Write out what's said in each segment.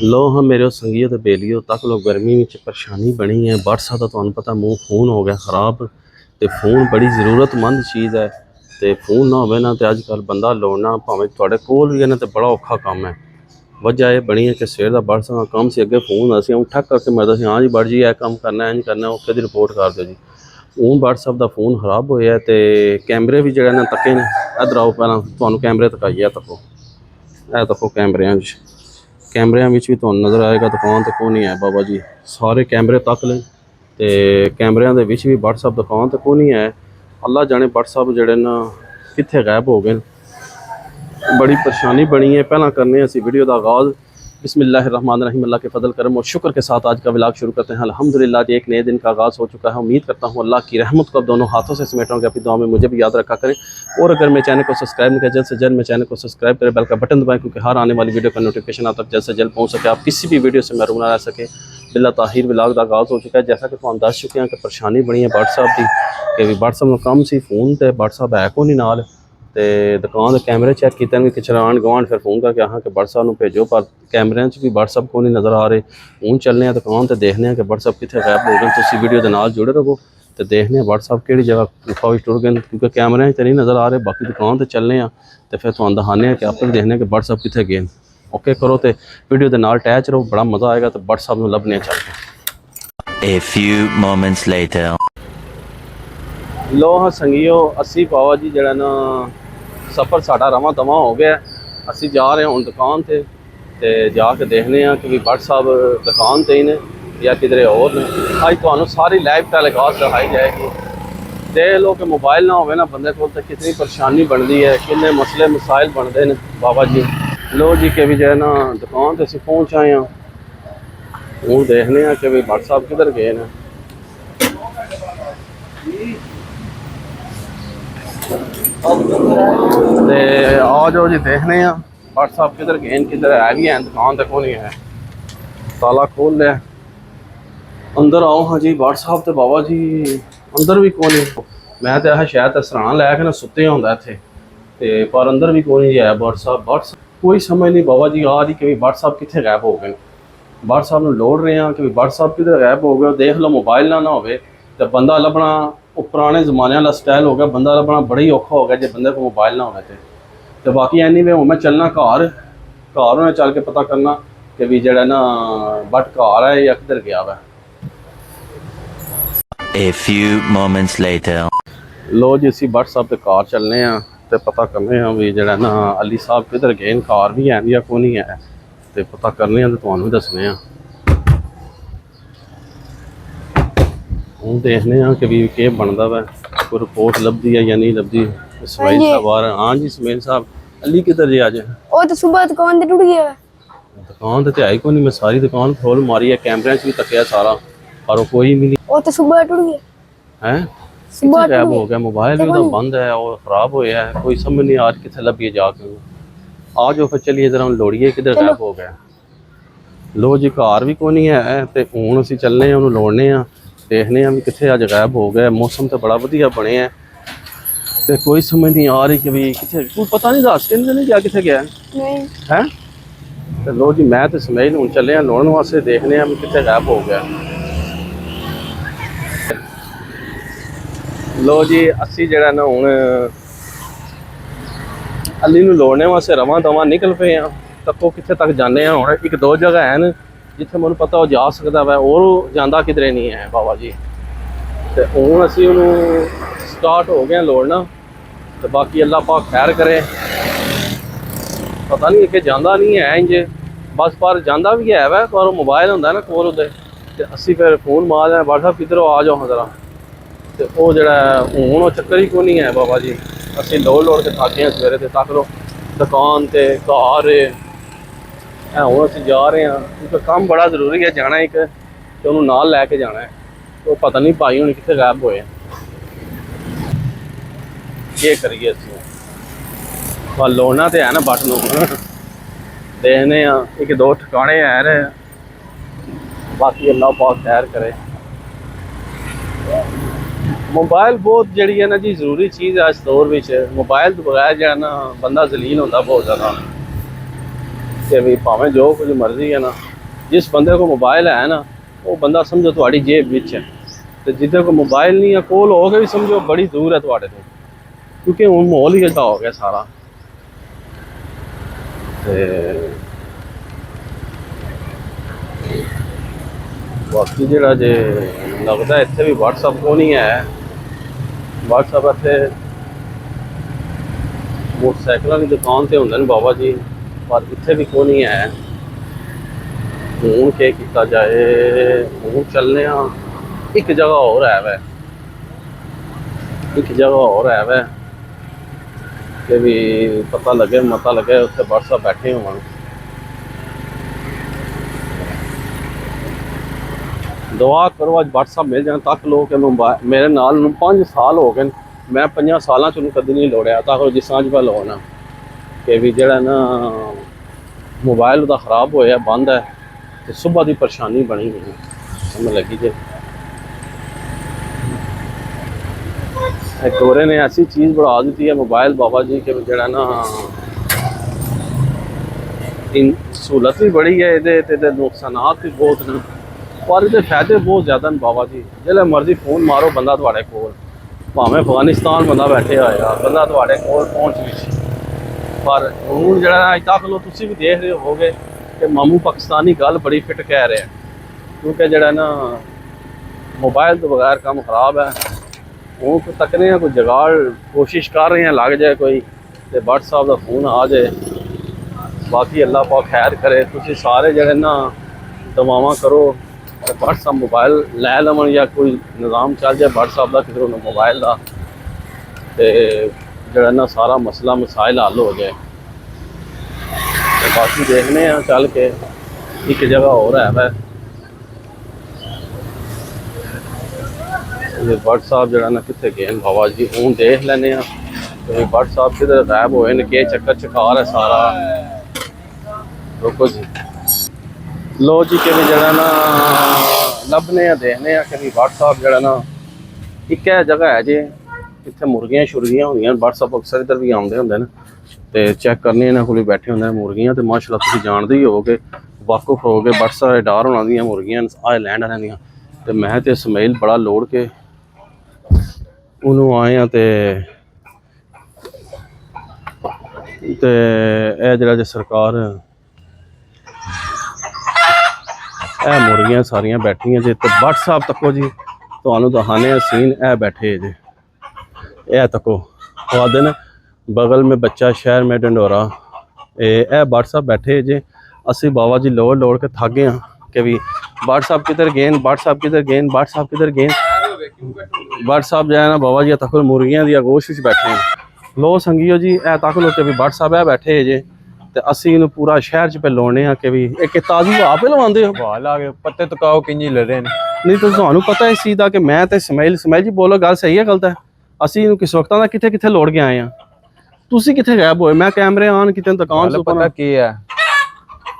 लो हाँ मेरे संगियों तो बेलियो तक लो गर्मी में परेशानी बनी है। व्हाट्सएप का तुहानू पता मूँह फोन हो गया खराब। तो फोन बड़ी जरूरतमंद चीज़ है। तो फोन ना होवे ना तो अजकल बंदा लोड़ना भावें तुहाडे कोल भी है ना तो बड़ा औखा काम है। वजह यह बनी है कि सवेर का व्हाट्सएप का काम से अगे फोन असी ठक करके मरदा सी हाँ जी बड़ जी यह काम करना इंज करना ओके दी रिपोर्ट कर दो जी। हूँ व्हाट्सएप का फोन खराब होया तो कैमरे भी जगह तके ने। इधर आओ पहला तुहानू कैमरे तकाइए तको ए तको कैमरियां कैमरियां भी तुहानू नज़र आएगा दुकान तो कोई नहीं है बाबा जी। सारे कैमरे तक ले तो कैमरियां दे विच भी व्हाट्सएप दुकान तो कोई नहीं है। अल्लाह जाने व्हाट्सएप जड़े ना कित्थे गायब हो गए। बड़ी परेशानी बनी है। पहला करने असी वीडियो का आगाज़ बिस्मिल्लाहिर्रहमानिर्रहीम अल्लाह के फजल करम और शुक्र के साथ आज का व्लॉग शुरू करते हैं। अल्हम्दुलिल्लाह जी एक नए दिन का आगाज़ हो चुका है। उम्मीद करता हूँ अल्लाह की रहमत को दोनों हाथों से समेटाऊंगे। अपनी दुआ में मुझे भी याद रखा करें। और अगर मैं चैनल को सब्सक्राइब नहीं किया जल्द से जल्द मैं चैनल को सब्सक्राइब करें, बेल का बटन दबाएं क्योंकि हर आने वाली वीडियो का नोटिफिकेशन आप तक जल्द से जल्द पहुँच सके, आप किसी भी वीडियो से महरूम ना रह सके। बिल्ला ताहिर व्लॉग का आगाज़ हो चुका है। जैसा कि तुम दस चुके हैं कि परेशानी बनी है व्हाट्सएप की कि व्हाट्सएप में कम सी फोन तो व्हाट्सएप है को नहीं नाल तो दुकान के कैमरे चैक किए भी कि चलान गवान फिर फोन करके हाँ कि व्हाट्सएप में भेजो पर कैमरे भी व्हाट्सएप को नहीं नज़र आ रहे। हूँ चलने दुकान तो देखने कि व्हाट्सएप कितने गायब हो गए। तो वीडियो के नाल जुड़े रहो तो देखने व्हाट्सएप कि जगह गुफा टुर गए क्योंकि कैमरे तो नहीं नज़र आ रहे। बाकी दुकान तो चलने तो फिर तुहानू दिखाने कि आप देखने कि व्हाट्सएप कितने गए। ओके करो तो वीडियो के नाल अटैच रहो, बड़ा मज़ा आएगा। तो व्हाट्सएप में लभने चल के A few moments later. लो हाँ संगियो असी पावा जी जरा ना सफ़र साढ़ा रवा दवा हो गया। असी जा रहे हैं हूँ दुकान से तो जाके देखने कि भी व्हाट्सएप दुकान से ही ने या किधरे और ने। अज तो सारी लाइफ टेलीकास्ट दिखाई जाएगी। देख लो कि मोबाइल ना होवे ना बंदे को तो कितनी परेशानी बनती है, कितने मसले मसाइल बनते हैं बाबा जी। लो जी के भी जो है ना दुकान से असी पहुँच आए हैं। हूँ देखने कि भी व्हाट्सएप किधर गए हैं। आ जाओ जी देखने व्हाट्सएप किधर गए किधर है भी हैं। दुकान तक नहीं है, ताला खोल लिया। अंदर आओ हाँ जी व्हाट्सएप तो बाबा जी अंदर भी कौन नहीं। मैं तो शायद सराना लैके ना सुते होंगे इतने तो पर अंदर भी कौन नहीं है। व्हाट्सएप कोई समझ नहीं बाबा जी आ रही कि व्हाट्सएप कितने गायब हो गए। व्हाट्सएप में लोड़ रहे हैं कि व्हाट्सएप किधर गायब हो गया। देख लो मोबाइल ना हो तो बंदा लभना पुराने जमाने वाला स्टाइल हो गया। बंदा लभना बड़ा ही औखा हो गया जो बंदे को मोबाइल ना होने तो बाकी एनी वे मैं चलना घर उन्हें चल के पता करना कि भी जड़ा ना बट घर है या किधर गया वा। A few moments later. लो जी असी व्हाट्सएप पे कार चलने तो पता करने भी जड़ा ना अली साहब किधर गए। कार भी है या को नहीं है तो पता करने तो तुहानू दसने हूँ देखने कि भी के बनता वै कोई रिपोर्ट लभदी है या नहीं लभदी। इसमाइल साहब आ रहे। हाँ जी इसमाइल साहब अली किधर जी आज तो सुबह दुकान टूट गया। दुकान तो आई को नहीं। मैं सारी दुकान खोल मारी है, कैमरे भी तकिया सारा पर कोई भी नहीं। तो सुबह टूट गया है सुबह गायब हो गया। मोबाइल भी तो बंद है और ख़राब होया है। कोई समझ नहीं आज कितने लभिए जाके। आ जाओ फिर चलिए जरा लोड़िए किधर गायब हो गया। लो जी घर भी कोई नहीं है तो हूँ असी चलने उन्होंने लोड़ने देखने भी कितने अज गायब हो गया। मौसम तो बड़ा वधिया बने तो कोई समझ नहीं आ रही कि भी कितने कोई पता नहीं दस दिन नहीं गया कितने गया है। तो लो जी मैं तो समझ हूँ चले लोड़न वास्ते देखने भी कितने गायब हो गया। लो जी असी जरा ना हूँ अली लोड़ने वास्ते रवां दवा निकल पे हैं। तको कितने तक जाने हूँ एक दो जगह है जिथे मैं पता वो जा सकता वै और जाता किधरे नहीं है बाबा जी। तो हूँ असी उन्होंने स्टार्ट हो गए लोड़ना तो बाकी अल्लाह पाक खैर करे। पता नहीं कि जाता नहीं है इंज बस पर जाता भी है वै पर मोबाइल होंगे ना कोल उदे तो असी फिर फोन मार दें व्हाट्सएप किधरों आ जाओ जरा तो वो जरा हूँ वो चक्कर ही को नहीं है बाबा जी। असी लोड़ के थक गए सवेरे तो तक लो दुकान तो घर हूँ असी जा रहे हैं क्योंकि काम बड़ा जरूरी है जाना एक तो उन्होंने नाल लैके जाना है। तो पता नहीं भाई हूँ कितने गायब होए ये करिए असी लोना तो है ना बट देखने एक दो ठिकाने है रहे बाकी अल्लाह पाक खैर करे। मोबाइल बहुत जी है ना जी जरूरी चीज़ है इस दौर में। मोबाइल तो बगैर जो है ना बंदा जलील होता बहुत ज़्यादा। कि भी भावें जो कुछ मर्जी है ना, जिस बंदे को मोबाइल है ना वो बंदा समझो थोड़ी जेब विच है, तो जिदे को मोबाइल नहीं है कोल हो गए भी समझो बड़ी दूर है थोड़े तो, क्योंकि हूँ माहौल ही ऐसा हो गया सारा। बाकी जोड़ा जे लगता है इतने भी व्हाट्सअप को नहीं है, व्हाट्सअप इतने मोटरसाइकिलों की दुकान से होंगे बाबा जी, पर इतने भी को नहीं है। हूँ क्या किया जाए, हूँ चलने एक जगह और है वै, एक जगह और है वै कि भी पता लगे मता लगे उत्थे व्हाट्सअप बैठे हो। दुआ करो अज व्हाट्सअप मिल जाए तक लो कि मेरे नाल 5 साल हो गए, मैं 5 सालों चूँ कभी नहीं लोड़िया तक जिस अज मैं लोना कि भी जड़ा ना मोबाइल का खराब होया बंद है तो सुबह की परेशानी बनी हुई समझ लगी जे। गोरे ने ऐसी चीज़ बढ़ा दी है मोबाइल बाबा जी कि जड़ा ना सहूलत भी बड़ी है, ये नुकसानात भी बहुत ने, पर ये फायदे बहुत ज़्यादा हैं बाबा जी। जिसले मर्जी फोन मारो बंदा थोड़े कोल, भावें अफगानिस्तान बंदा बैठे होया बंदा थोड़े कोल पहुँच भी। पर हूँ जरा अज तक लो तुसी भी देख रहे होगे कि मामू पाकिस्तानी गल बड़ी फिट कह रहे हैं, क्योंकि जरा ना मोबाइल तो बगैर काम खराब है। हूँ तकने हैं कोई जगाड़ कोशिश कर रहे हैं लग जाए कोई तो व्हाट्सअप का फोन आ जाए। बाकी अल्लाह पाक खैर करे, तुसी सारे जड़े ना दवावां करो तो व्हाट्सअप मोबाइल लै लवन या कोई निज़ाम चल जाए व्हाट्सअप का किधरों मोबाइल का, तो जड़ा ना सारा मसला मसाइल हल हो जाए। तो बाकी देखने हैं चल के एक जगह और है वै व्हाट्सअप जड़ा ना कितने गए बाबा जी, हूँ देख लेने तो व्हाट्सअप किधर गायब होए ने, के चक्कर चकार है सारा। रुको जी लो जी कि जड़ा ना लभने देखने कि व्हाट्सअप जड़ा ना एक जगह है जे इतने मुर्गियां शुर्गियां होंगे, व्हाट्सअप अक्सर इधर भी आते होंगे ना, तो चैक करने इन्होंने को बैठे होंगे मुर्गियां। तो माशाल्लाह तुम जानते ही हो गए वाकुफ हो गए व्हाट्सअप डार होना दी मुर्गियां आयलैंड वाले दियां। तो मैं तो इसमाइल बड़ा लोड़ के उन्होंने आए हैं तो यह जरा सरकार ए मुर्गियां सारियां बैठियां जे, तो व्हाट्सअप तको जी तो दिखाने सीन ए बैठे जे, ए तको आदे न बगल में बच्चा शहर में ढंडोरा, ए व्हाट्सअप बैठे जे। असी बाबा जी लोड़ लोड़ के थक गए हैं कि भी व्हाट्सअप किधर गए, व्हाट्सअप किधर गए, व्हाट्सअप किधर गए। व्हाट्सअप जो है ना बाबा जी तक मुर्गियां दी आगोश में बैठे हैं। लो संगियो जी ए तक लो कि भी व्हाट्सअप है बैठे जे, तो असी इन्हू पूरा शहर च पे लाने कि भी एक ताज़ी हवा पे लवांदे हो, हवा ला के पत्ते तकाओ किंजी ले रहे हैं। नहीं तो तुहानू पता है इस चीज़ का कि मैं तो इसमाइल जी बोलो गल सही है गलत है, असी इन्हू किस वक्त कितने कितने लोड़ के आए हैं, तुसी कितने गायब होए। मैं कैमरे ऑन कितने दुकान से पता की है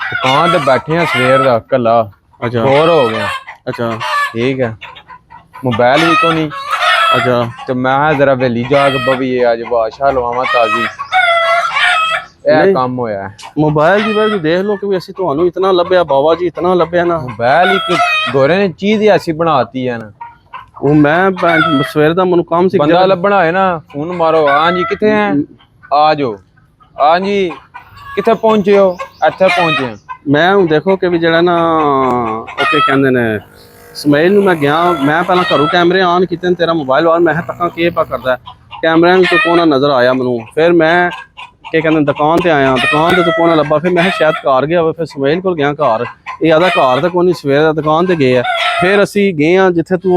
दुकान ते बैठे हैं सवेर दा कला, अच्छा शोर हो गया, अच्छा ठीक है मोबाइल भी को नहीं, अच्छा तो मैं जरा वेली जाग बवी अज बादशाह लवावा ताजी ए काम होया है। मोबाइल की वजह देख लो कि असी तुहानू इतना लभ्या बाबा जी, इतना लभ्या ना मोबाइल एक गोरे ने चीज ही ऐसी बनाती है ना, वो मैं सवेर दा मनु काम सी बंदा लभना है ना फोन मारो, हाँ जी किथे हैं आ जाओ, हाँ जी किथे पहुंचे हो, इत्थे पहुंचे हैं। मैं हूँ देखो कि भी जड़ा ना ओके कहते ने इसमाइल नू मैं गया, मैं पहला घरों कैमरे ऑन किए तेरा मोबाइल वाल मैं तक के पा करता है कैमरे तो कौन नज़र आया मैनू, फिर मैं क्या कहते दुकान से आया, दुकान से तो कौन लभा, फिर मैं शायद घर गया हो, फिर इसमाइल को गया घर, ये आदा घर तो कौन सवेर दुकान से गए है। फिर असी गए हैं जिथे तू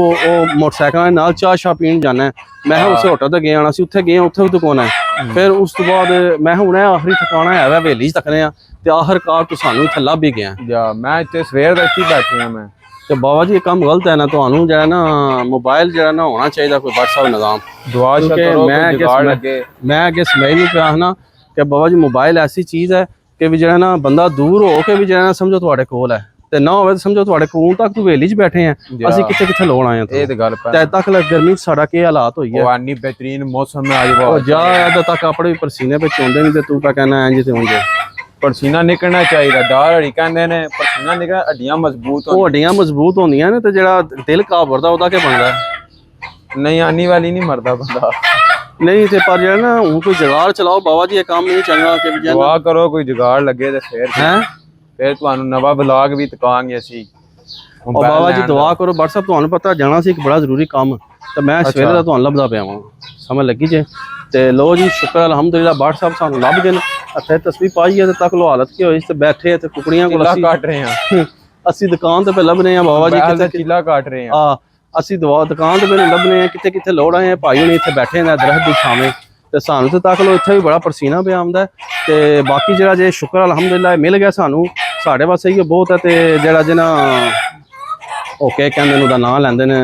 मोटरसाइकिल नाल चाह शाह पीन जाना है, मैं उस होटल से गए आना सी उत्थे गए उत्थे भी दुकान है। फिर उस तो बाद मैं हूँ आखिरी ठिकाना है हवेली तकने तो आखिरकार तो सानू इत्थे लभ ही गया जा, मैं इत्थे सवेर दा इत्थे बैठे हैं मैं। तो बाबा जी ये काम गलत है ना, तो जो है ना मोबाइल जो है ना होना चाहिए कोई व्हाट्सअप निज़ाम। दुआ करो मैं अगे इसमाइल पे आखना कि बाबा जी मोबाइल ऐसी चीज़ है कि भी जो है ना बंदा दूर हो के भी जो है ना समझो थोड़े कोल है, तो ना हो समझो थोड़े कोल तक तू हवेली च बैठे हैं, असं कितने कितने लोड़ आए हैं। तक गर्मी साढ़ा के हालात हुई है, बेहतरीन मौसम है जा तक अपने पसीने पे चौंदे नहीं, तू क्या कहना है जी उंजे ਪਸੀਨਾ ਨਿਕਲਣਾ ਚਾਹੀਦਾ। ਦਾਲ ਹੜੀ ਕਹਿੰਦੇ ਨੇ ਪਸੀਨਾ ਨਿਕਲ ਹੱਡੀਆਂ ਮਜ਼ਬੂਤ ਉਹ ਹੱਡੀਆਂ ਮਜ਼ਬੂਤ ਹੁੰਦੀਆਂ ਨੇ ਤੇ ਜਿਹੜਾ ਦਿਲ ਕਾਬਰਦਾ ਉਹਦਾ ਕੀ ਬਣਦਾ? ਨਹੀਂ ਆਨੀ ਵਾਲੀ ਨਹੀਂ ਮਰਦਾ ਬੰਦਾ। ਨਹੀਂ ਤੇ ਪਰ ਜਿਹੜਾ ਨਾ ਹੁਣ ਕੋਈ ਜੁਗਾੜ ਚਲਾਓ ਬਾਬਾ ਜੀ, ਇਹ ਕੰਮ ਨਹੀਂ ਚੰਗਾ ਕਿ ਵੀ ਦੁਆ ਕਰੋ ਕੋਈ ਜੁਗਾੜ ਲੱਗੇ ਤੇ ਫਿਰ ਤੁਹਾਨੂੰ ਨਵਾਂ ਵਲੌਗ ਵੀ ਦਿਖਾਵਾਂਗੇ ਅਸੀਂ। ਉਹ ਬਾਬਾ ਜੀ ਦੁਆ ਕਰੋ। WhatsApp ਤੁਹਾਨੂੰ ਪਤਾ ਜਾਣਾ ਸੀ ਇੱਕ ਬੜਾ ਜ਼ਰੂਰੀ ਕੰਮ, ਤੇ ਮੈਂ ਸਵੇਰੇ ਦਾ ਤੁਹਾਨੂੰ ਲੱਭਦਾ ਪਿਆ ਵਾਂ, ਸਮਝ ਲੱਗੀ ਜੇ। ਤੇ ਲੋ ਜੀ ਸ਼ੁਕਰ ਅਲਹਮਦੁਲਿਲਾ WhatsApp ਸਾਨੂੰ ਲੱਭ ਗਏ ਨੇ। ਇੱਥੇ ਤਸਵੀਰ ਪਾਈ ਹੈ ਤੇ ਤੱਕ ਲੋ ਹਾਲਤ ਕੀ ਹੋਈ ਤੇ ਬੈਠੇ ਤੇ ਕੁਕੜੀਆਂ ਕੋਲ ਅਸੀਂ ਕੱਟ ਰਹੇ ਹਾਂ। ਅਸੀਂ ਦੁਕਾਨ ਤੇ ਪੇ ਲੱਭਨੇ ਆ ਬਾਬਾ ਜੀ, ਕਿੱਥੇ ਚੀਲਾ ਕੱਟ ਰਹੇ ਹਾਂ। ਆ ਅਸੀਂ ਦੁਕਾਨ ਤੇ ਪੇ ਲੱਭਨੇ ਆ, ਕਿੱਥੇ ਕਿੱਥੇ ਲੋੜ ਆਏ ਭਾਈ ਹੁਣੀ ਇੱਥੇ ਬੈਠੇ ਨੇ ਦਰਖਤ ਦੀ ਛਾਵੇਂ, ਤੇ ਸਾਨੂੰ ਤੇ ਤੱਕ ਲੋ ਇੱਥੇ ਵੀ ਬੜਾ ਪਸੀਨਾ ਪਿਆ ਆਉਂਦਾ। ਤੇ ਬਾਕੀ ਜਿਹੜਾ ਜੇ ਸ਼ੁਕਰ ਅਲਹਮਦੁਲਿਲਾ ਮਿਲ ਗਿਆ ਸਾਨੂੰ, ਸਾਡੇ ਵਾਸਤੇ ਇਹ ਬਹੁਤ ਹੈ। ਤੇ ਜਿਹੜਾ ਜੇ ਨਾ ਓਕੇ ਕਹਿੰਦੇ ਨੇ ਉਹਦਾ ਨਾਂ ਲੈਂਦੇ ਨੇ,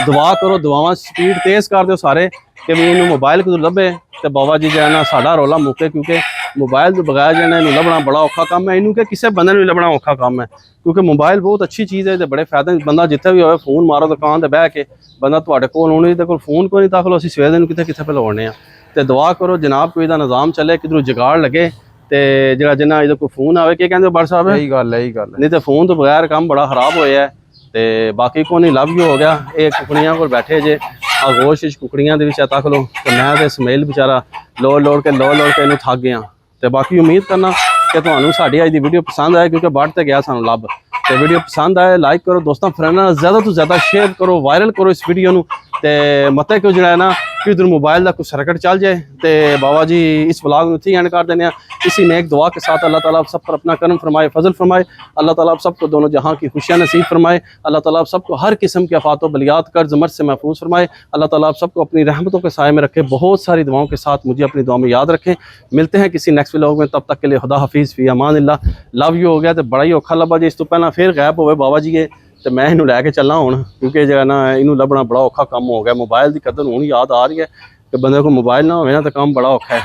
ਦੁਆ ਕਰੋ, ਦੁਆਵਾਂ ਸਪੀਡ ਤੇਜ਼ ਕਰ ਦਿਓ ਸਾਰੇ ਕਿ ਵੀ ਇਹਨੂੰ ਮੋਬਾਈਲ ਕਿਦੋਂ ਲੱਭੇ ਤੇ ਬਾਬਾ ਜੀ ਜਿਹੜਾ ਨਾ ਸਾਡਾ ਰੌਲਾ ਮੁੱਕੇ, ਕਿਉਂਕਿ ਮੋਬਾਈਲ ਤੋਂ ਬਗੈਰ ਜਿਹੜਾ ਇਹਨੂੰ ਲੱਭਣਾ ਬੜਾ ਔਖਾ ਕੰਮ ਹੈ। ਇਹਨੂੰ ਕਿ ਕਿਸੇ ਬੰਦੇ ਨੂੰ ਵੀ ਲੱਭਣਾ ਔਖਾ ਕੰਮ ਹੈ, ਕਿਉਂਕਿ ਮੋਬਾਈਲ ਬਹੁਤ ਅੱਛੀ ਚੀਜ਼ ਹੈ ਤੇ ਬੜੇ ਫਾਇਦੇ। ਬੰਦਾ ਜਿੱਥੇ ਵੀ ਹੋਵੇ ਫੋਨ ਮਾਰੋ ਦੁਕਾਨ ਤੇ ਬਹਿ ਕੇ, ਬੰਦਾ ਤੁਹਾਡੇ ਕੋਲ ਹੋਣੀ ਤੇ ਕੋਲ ਫੋਨ ਕੋਈ ਨਹੀਂ ਤਾਂ ਕੋਲ ਅਸੀਂ ਸਵੇਰ ਨੂੰ ਕਿਤੇ ਕਿੱਥੇ ਭਲੋੜਨੇ ਆ। ਤੇ ਦੁਆ ਕਰੋ ਜਨਾਬ ਕੋਈ ਦਾ ਨਿਜ਼ਾਮ ਚੱਲੇ, ਕਿਧਰੋਂ ਜੁਗਾੜ ਲੱਗੇ ਤੇ ਜਿਹੜਾ ਜਿੰਨਾ ਇਹਦੇ ਕੋਈ ਫੋਨ ਆਵੇ ਕੀ ਕਹਿੰਦੇ ਬੜ ਸਾਹਿਬ, ਇਹੀ ਗੱਲ ਹੈ। ਨਹੀਂ ਤੇ ਫੋਨ ਤੋਂ ਬਗੈਰ ਕੰਮ ਬੜਾ ਖਰਾਬ ਹੋਇਆ। ਤੇ ਬਾਕੀ ਕੋਈ ਨਹੀਂ, ਲਵ ਯੂ ਹੋ ਗਿਆ। ਇਹ ਕੁਕੜੀਆਂ ਕੋਲ ਬੈਠੇ ਜੇ ਆਗੋਸ਼ ਵਿੱਚ ਕੁਕੜੀਆਂ ਦੇ ਵਿੱਚ ਤੱਕ ਲੋ, ਤੇ ਮੈਂ ਤੇ ਸਮੇਲ ਵਿਚਾਰਾ ਲੋੜ ਕੇ ਇਹਨੂੰ ਥੱਕ ਗਿਆ। ਤੇ ਬਾਕੀ ਉਮੀਦ ਕਰਨਾ ਕਿ ਤੁਹਾਨੂੰ ਸਾਡੀ ਅੱਜ ਦੀ ਵੀਡੀਓ ਪਸੰਦ ਆਏ, ਕਿਉਂਕਿ ਵੱਢ ਤੇ ਗਿਆ ਸਾਨੂੰ ਲੱਭ। ਤੇ ਵੀਡੀਓ ਪਸੰਦ ਆਏ ਲਾਈਕ ਕਰੋ, ਦੋਸਤਾਂ ਫਰੈਂਡਾਂ ਨਾਲ ਜ਼ਿਆਦਾ ਤੋਂ ਜ਼ਿਆਦਾ ਸ਼ੇਅਰ ਕਰੋ, ਵਾਇਰਲ ਕਰੋ ਇਸ ਵੀਡੀਓ ਨੂੰ। ਤੇ ਮਤੇ ਕਿਉਂ ਜਿਹੜਾ ਹੈ ਨਾ ਕਿ ਉਧਰ मोबाइल का कुछ सर्किट चल जाए। तो बाबा जी इस व्लॉग में इतनी एंड कर देने। इसी नेक दुआ के साथ अल्लाह ताला आप सब पर अपना करम फरमाए, फजल फरमाए। अल्लाह ताला आप सबको दोनों जहां की खुशियां नसीब फरमाए। अल्लाह ताला आप सबको हर किस्म के आफात व बलियात कर्ज मर्ज से महफूज फरमाए। अल्लाह ताला आप सबको अपनी रहमतों के साए में रखे। बहुत सारी दुआओं के साथ मुझे अपनी दुआ में याद रखें। मिलते हैं किसी नेक्स्ट व्लॉग में, तब तक के लिए खुदा हाफिज़ फी अमानिल्लाह। लव यू हो गया तो बड़ा ही औखा लभा जी। इस तो पहला फिर गायब होवे बाबा जी के, ਤੇ ਮੈਂ ਇਹਨੂੰ ਲੈ ਕੇ ਚੱਲਾਂ ਹੁਣ, ਕਿਉਂਕਿ ਜਿਹੜਾ ਨਾ ਇਹਨੂੰ ਲੱਭਣਾ ਬੜਾ ਔਖਾ ਕੰਮ ਹੋ ਗਿਆ। ਮੋਬਾਈਲ ਦੀ ਕਦਰ ਹੁਣ ਯਾਦ ਆ ਰਹੀ ਹੈ ਕਿ ਬੰਦੇ ਕੋਲ ਮੋਬਾਈਲ ਨਾ ਹੋਵੇ ਨਾ ਤਾਂ ਕੰਮ ਬੜਾ ਔਖਾ ਹੈ।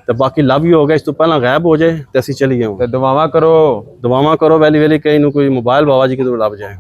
ਤੇ ਬਾਕੀ ਲਵ ਯੂ ਹੋ ਗਿਆ। ਇਸ ਤੋਂ ਪਹਿਲਾਂ ਗਾਇਬ ਹੋ ਜਾਏ ਤੇ ਅਸੀਂ ਚਲੀ ਜਾਵਾਂ। ਤੇ ਦੁਆਵਾਂ ਕਰੋ ਵੈਲੀ ਵੈਲੀ ਕਈ ਨੂੰ ਕੋਈ ਮੋਬਾਈਲ ਬਾਬਾ ਜੀ ਕਿਦੋਂ ਲੱਭ ਜਾਏ।